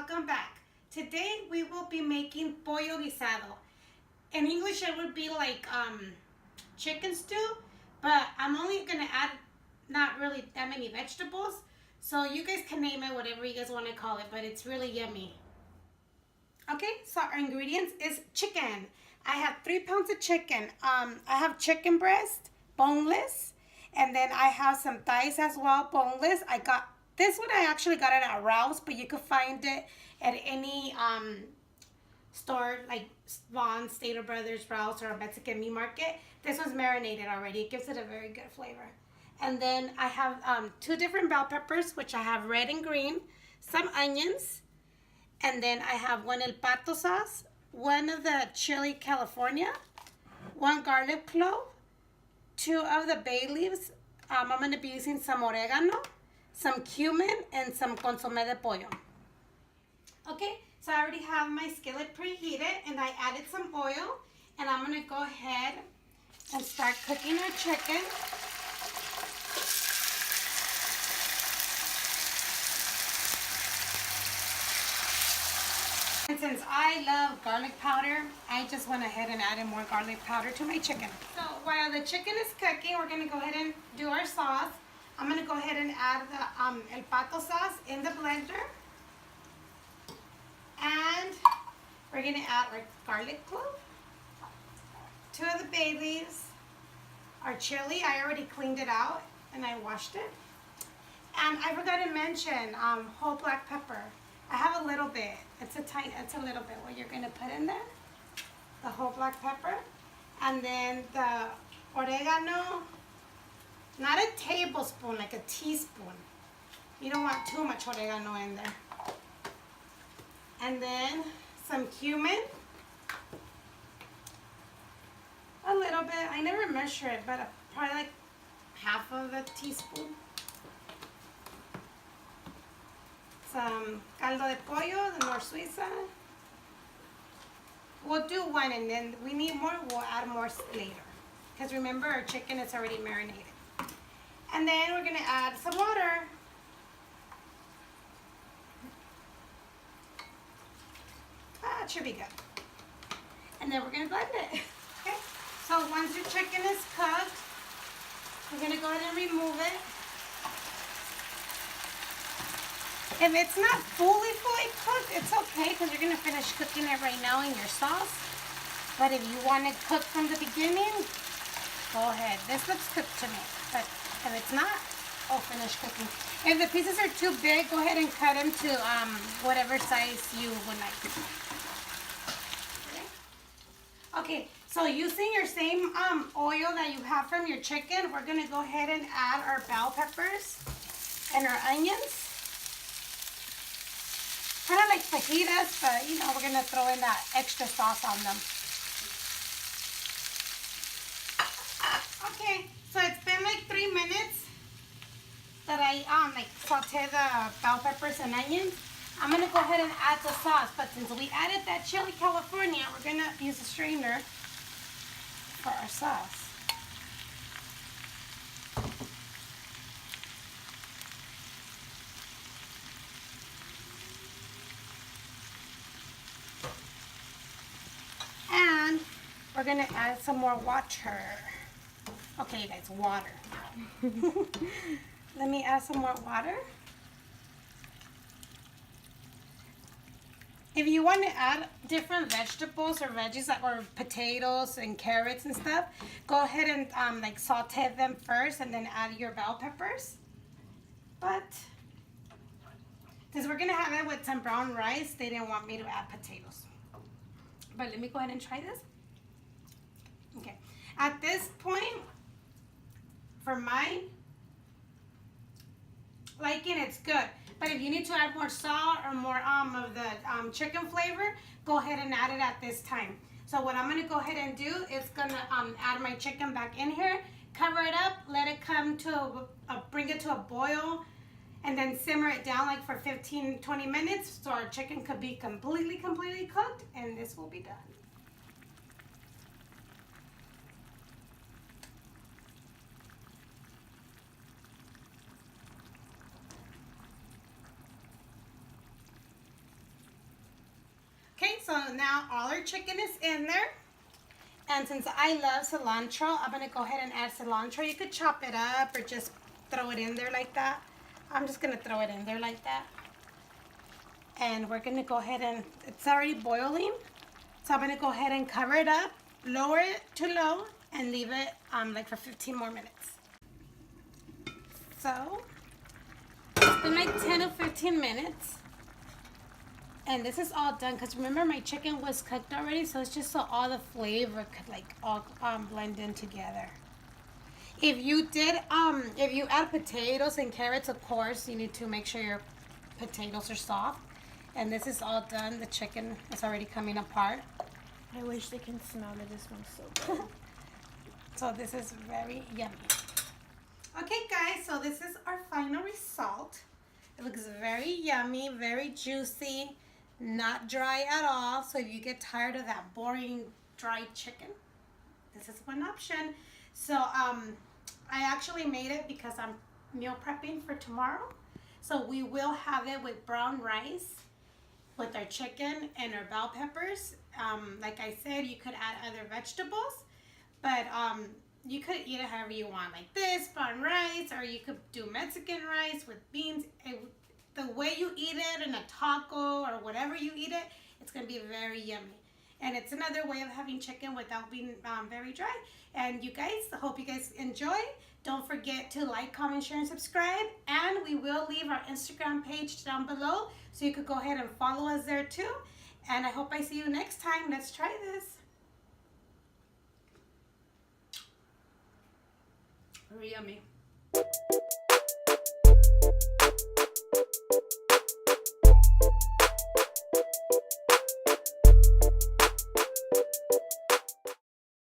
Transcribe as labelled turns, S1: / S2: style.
S1: welcome back. Today we will be making pollo guisado. In English it would be like chicken stew, but I'm only gonna add not really that many vegetables, so you guys can name it whatever you guys want to call it, but it's really yummy. Okay, so our ingredients is chicken. I have 3 pounds of chicken. I have chicken breast, boneless, and then I have some thighs as well, boneless. I got this one. I actually got it at Rouse, but you could find it at any store like Vaughn, Stater Brothers, Rouse, or a Mexican meat market. This one's marinated already. It gives it a very good flavor. And then I have 2 different bell peppers, which I have red and green, some onions, and then I have 1 El Pato Sauce, 1 of the chili California, 1 garlic clove, 2 of the bay leaves. I'm going to be using some oregano, some cumin, and some consomme de pollo. Okay, so I already have my skillet preheated, and I added some oil, and I'm going to go ahead and start cooking our chicken. And since I love garlic powder, I just went ahead and added more garlic powder to my chicken. So while the chicken is cooking, we're going to go ahead and do our sauce. I'm going to go ahead and add the El Pato sauce in the blender. And we're going to add our garlic clove, 2 of the bay leaves, our chili. I already cleaned it out and I washed it. And I forgot to mention whole black pepper. I have a little bit. It's a little bit what you're going to put in there. The whole black pepper. And then the oregano, not a tablespoon, like a teaspoon. You don't want too much oregano in there. And then some cumin. A little bit. I never measure it, but probably like half of a teaspoon. Some caldo de pollo, the North Suiza. We'll do 1, and then we need more. We'll add more later. Because remember, our chicken is already marinated. And then we're going to add some water. It should be good. And then we're going to blend it. Okay. So once your chicken is cooked, we're going to go ahead and remove it. If it's not fully cooked, it's okay, because you're going to finish cooking it right now in your sauce. But if you want to cook from the beginning, go ahead. This looks cooked to me. But if it's not, I'll finish cooking. If the pieces are too big, go ahead and cut them to whatever size you would like. Okay, so using your same oil that you have from your chicken, we're going to go ahead and add our bell peppers and our onions. Kind of like fajitas, but you know, we're going to throw in that extra sauce on them. Okay, so it's been like 3 minutes that I like saute the bell peppers and onions. I'm going to go ahead and add the sauce, but since we added that chili California, we're going to use a strainer for our sauce. And we're going to add some more water. Okay, you guys, water. Let me add some more water. If you want to add different vegetables or veggies or potatoes and carrots and stuff, go ahead and like saute them first and then add your bell peppers. But since we're going to have it with some brown rice, they didn't want me to add potatoes. But let me go ahead and try this. Okay. At this point, for my liking, it's good. But if you need to add more salt or more of the chicken flavor, go ahead and add it at this time. So what I'm going to go ahead and do is going to add my chicken back in here, cover it up, let it come to bring it to a boil, and then simmer it down like for 15-20 minutes so our chicken could be completely cooked, and this will be done. so now all our chicken is in there. And since I love cilantro, I'm going to go ahead and add cilantro. You could chop it up or just throw it in there like that. I'm just going to throw it in there like that. And we're going to go ahead and, it's already boiling. So I'm going to go ahead and cover it up, lower it to low, and leave it like for 15 more minutes. So, it's been like 10 or 15 minutes. And this is all done because remember my chicken was cooked already, so it's just so all the flavor could like all blend in together. If you add potatoes and carrots, of course, you need to make sure your potatoes are soft. And this is all done. The chicken is already coming apart.
S2: I wish they can smell it. This one's so good.
S1: So this is very yummy. Okay guys, so this is our final result. It looks very yummy, very juicy. Not dry at all, so if you get tired of that boring dry chicken, this is one option. So I actually made it because I'm meal prepping for tomorrow. So we will have it with brown rice, with our chicken and our bell peppers. Like I said, you could add other vegetables, but you could eat it however you want, like this, brown rice, or you could do Mexican rice with beans. The way you eat it in a taco or whatever you eat it, it's going to be very yummy. And it's another way of having chicken without being very dry. And you guys, I hope you guys enjoy. Don't forget to like, comment, share, and subscribe. And we will leave our Instagram page down below, so you could go ahead and follow us there too. And I hope I see you next time. Let's try this. Very yummy.